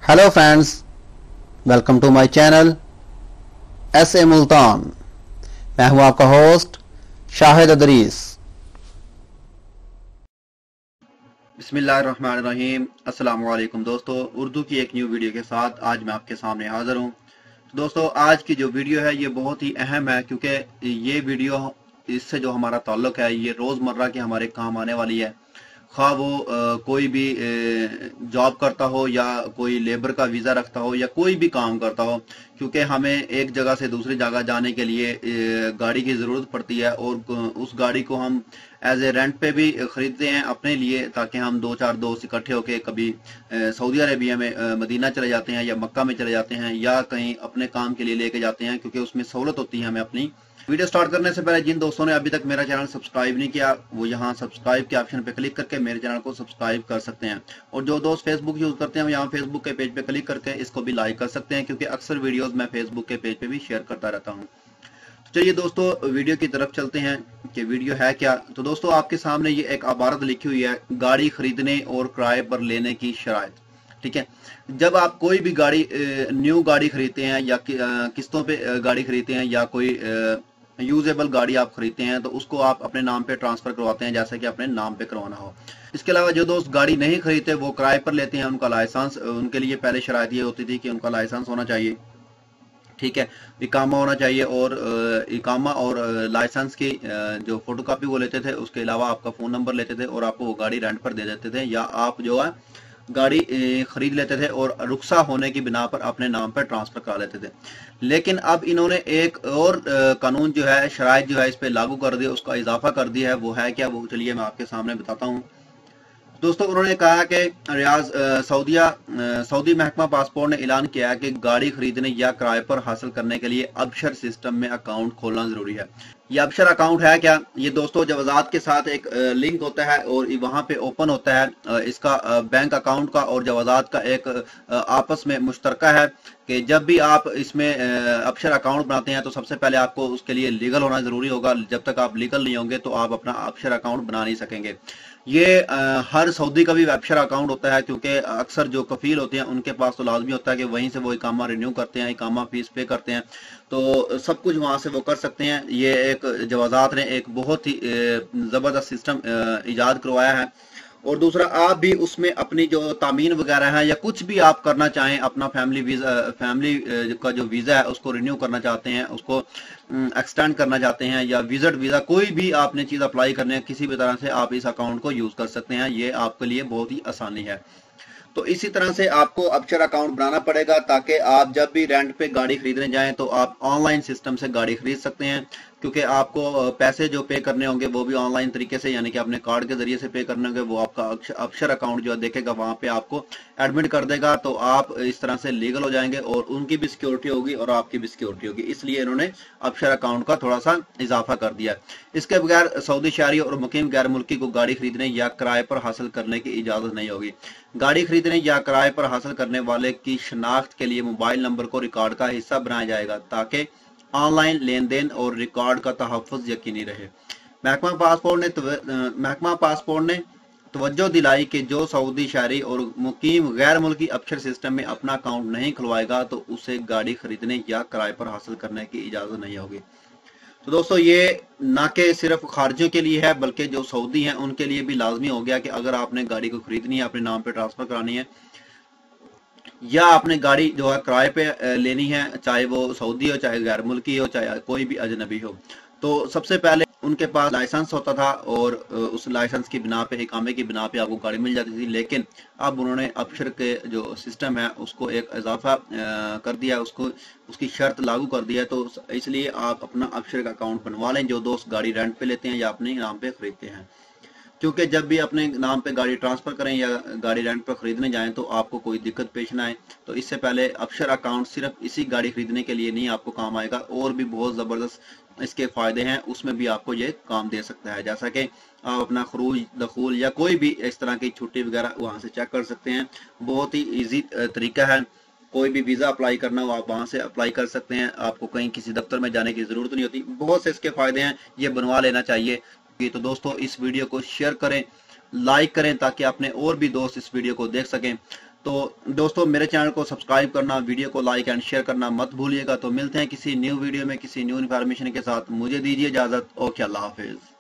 Hello friends, welcome to my channel S A. Multan. मैं हूं आपका होस्ट शाहिद अदरीस। बिस्मिल्लाहिर्रहमानिर्रहीम। अस्सलाम वालेकुम दोस्तों, उर्दू की एक न्यू वीडियो के साथ आज मैं आपके सामने हाजिर हूं। तो दोस्तों, आज की जो वीडियो है ये बहुत ही अहम है, क्योंकि ये वीडियो इससे जो हमारा ताल्लुक है ये रोज़मर्रा के हमारे काम आने वाली है। खा वो कोई भी जॉब करता हो या कोई लेबर का वीज़ा रखता हो या कोई भी काम करता हो, क्योंकि हमें एक जगह से दूसरी जगह जाने के लिए गाड़ी की ज़रूरत पड़ती है, और उस गाड़ी को हम एज ए रेंट पे भी ख़रीदते हैं अपने लिए, ताकि हम दो चार दोस्त इकट्ठे होकर कभी सऊदी अरेबिया में मदीना चले जाते हैं या मक्का में चले जाते हैं या कहीं अपने काम के लिए लेके जाते हैं, क्योंकि उसमें सहूलत होती है हमें अपनी। वीडियो स्टार्ट करने से पहले जिन दोस्तों ने अभी तक मेरा चैनल सब्सक्राइब नहीं किया, वो यहाँ सब्सक्राइब के ऑप्शन पे क्लिक करके मेरे चैनल को सब्सक्राइब कर सकते हैं। और जो दोस्त फेसबुक यूज करते हैं वो यहाँ फेसबुक के पेज पे क्लिक करके इसको भी लाइक कर सकते हैं, क्योंकि अक्सर वीडियोस मैं फेसबुक के पेज पे भी शेयर करता रहता हूँ। तो चलिए दोस्तों, वीडियो की तरफ चलते हैं कि वीडियो है क्या। तो दोस्तों, आपके सामने ये एक इबारत लिखी हुई है, गाड़ी खरीदने और किराए पर लेने की शराइत। ठीक है, जब आप कोई भी गाड़ी न्यू गाड़ी खरीदते हैं या किस्तों पे गाड़ी खरीदते हैं या कोई यूजेबल गाड़ी आप खरीदते हैं, तो उसको आप अपने नाम पे ट्रांसफर करवाते हैं, जैसे कि अपने नाम पे करवाना हो। इसके अलावा जो दोस्त गाड़ी नहीं खरीदते वो किराए पर लेते हैं, उनका लाइसेंस, उनके लिए पहले शराइत ये होती थी कि उनका लाइसेंस होना चाहिए। ठीक है, इकामा होना चाहिए, और इकामा और लाइसेंस की जो फोटोकॉपी वो लेते थे, उसके अलावा आपका फ़ोन नंबर लेते थे और आपको वो गाड़ी रेंट पर दे देते थे, या आप जो है गाड़ी खरीद लेते थे और रुखसा होने की बिना पर अपने नाम पर ट्रांसफर करा लेते थे। लेकिन अब इन्होंने एक और कानून जो है, शराइत जो है इस पे लागू कर दिया, उसका इजाफा कर दिया है। वो है क्या, वो चलिए मैं आपके सामने बताता हूँ। दोस्तों, उन्होंने कहा कि रियाज सऊदी महकमा पासपोर्ट ने ऐलान किया है कि गाड़ी खरीदने या किराए पर हासिल करने के लिए अबशर सिस्टम में अकाउंट खोलना जरूरी है। ये अबशर अकाउंट है क्या, ये दोस्तों जवाजात के साथ एक लिंक होता है और वहां पे ओपन होता है इसका बैंक अकाउंट का और जवाजात का एक आपस में मुश्तरका है कि जब भी आप इसमें अबशर अकाउंट बनाते हैं तो सबसे पहले आपको उसके लिए लीगल होना जरूरी होगा। जब तक आप लीगल नहीं होंगे तो आप अपना अबशर अकाउंट बना नहीं सकेंगे। ये हर सऊदी का भी अबशर अकाउंट होता है, क्योंकि अक्सर जो कफील होते हैं उनके पास तो लाजमी होता है कि वहीं से वो इकामा रिन्यू करते हैं, इकामा फीस पे करते हैं, तो सब कुछ वहां से वो कर सकते हैं। ये एक जवाजात ने एक बहुत ही जबरदस्त सिस्टम इजाद करवाया है। और दूसरा, आप भी उसमें अपनी जो तामीन वगैरह है या कुछ भी आप करना चाहें, अपना फैमिली का जो वीज़ा है उसको रिन्यू करना चाहते हैं, उसको एक्सटेंड करना चाहते हैं, या विजिट वीज़ा, कोई भी आपने चीज़ अप्लाई करनी है, किसी भी तरह से आप इस अकाउंट को यूज़ कर सकते हैं। ये आपके लिए बहुत ही आसानी है। तो इसी तरह से आपको अबशर अकाउंट बनाना पड़ेगा, ताकि आप जब भी रेंट पे गाड़ी खरीदने जाएं तो आप ऑनलाइन सिस्टम से गाड़ी खरीद सकते हैं, क्योंकि आपको पैसे जो पे करने होंगे वो भी ऑनलाइन तरीके से, यानी कि अपने कार्ड के जरिए से पे करने होंगे। वो आपका अबशर अकाउंट जो देखेगा वहां पे आपको एडमिट कर देगा, तो आप इस तरह से लीगल हो जाएंगे और उनकी भी सिक्योरिटी होगी और आपकी भी सिक्योरिटी होगी। इसलिए इन्होंने अबशर अकाउंट का थोड़ा सा इजाफा कर दिया। इसके बगैर सऊदी शहरी और मुकीम गैर मुल्की को गाड़ी खरीदने या किराए पर हासिल करने की इजाजत नहीं होगी। गाड़ी खरीदने या किराए पर हासिल करने वाले की शनाख्त के लिए मोबाइल नंबर को रिकॉर्ड का हिस्सा बनाया जाएगा, ताकि ऑनलाइन लेन देन और रिकॉर्ड का तहफ़्फ़ुज़ यकीनी रहे। महकमा पासपोर्ट ने तवज्जो दिलाई कि जो सऊदी शहरी और मुकीम गैर मुल्की अबशर सिस्टम में अपना अकाउंट नहीं खुलवाएगा तो उसे गाड़ी खरीदने या किराए पर हासिल करने की इजाज़त नहीं होगी। तो दोस्तों, ये ना कि सिर्फ खारजियों के लिए है, बल्कि जो सऊदी हैं उनके लिए भी लाजमी हो गया कि अगर आपने गाड़ी को खरीदनी है, अपने नाम पे ट्रांसफर करानी है, या आपने गाड़ी जो है किराए पे लेनी है, चाहे वो सऊदी हो, चाहे गैर मुल्की हो, चाहे कोई भी अजनबी हो, तो सबसे पहले उनके पास लाइसेंस होता था और उस लाइसेंस की बिना पे, इकामे की बिना पे आपको गाड़ी मिल जाती थी। लेकिन अब उन्होंने अबशर के जो सिस्टम है उसको एक इजाफा कर दिया, उसको उसकी शर्त लागू कर दिया। तो इसलिए आप अपना अबशर का अकाउंट बनवा लें, जो दोस्त गाड़ी रेंट पे लेते हैं या अपने नाम पे खरीदते हैं, क्योंकि जब भी अपने नाम पे गाड़ी ट्रांसफर करें या गाड़ी रेंट पर खरीदने जाएं तो आपको कोई दिक्कत पेश ना आए। तो इससे पहले अबशर अकाउंट सिर्फ इसी गाड़ी खरीदने के लिए नहीं आपको काम आएगा, और भी बहुत ज़बरदस्त इसके फ़ायदे हैं, उसमें भी आपको ये काम दे सकता है। जैसा कि आप अपना खरूज दखूल या कोई भी इस तरह की छुट्टी वगैरह वहाँ से चेक कर सकते हैं। बहुत ही ईजी तरीका है। कोई भी वीज़ा अप्लाई करना हो आप वहाँ से अप्लाई कर सकते हैं, आपको कहीं किसी दफ्तर में जाने की ज़रूरत नहीं होती। बहुत से इसके फ़ायदे हैं, ये बनवा लेना चाहिए। तो दोस्तों, इस वीडियो को शेयर करें लाइक करें ताकि अपने और भी दोस्त इस वीडियो को देख सकें। तो दोस्तों मेरे चैनल को सब्सक्राइब करना, वीडियो को लाइक एंड शेयर करना मत भूलिएगा। तो मिलते हैं किसी न्यू वीडियो में किसी न्यू इन्फॉर्मेशन के साथ। मुझे दीजिए इजाज़त। ओके, अल्लाह हाफिज़।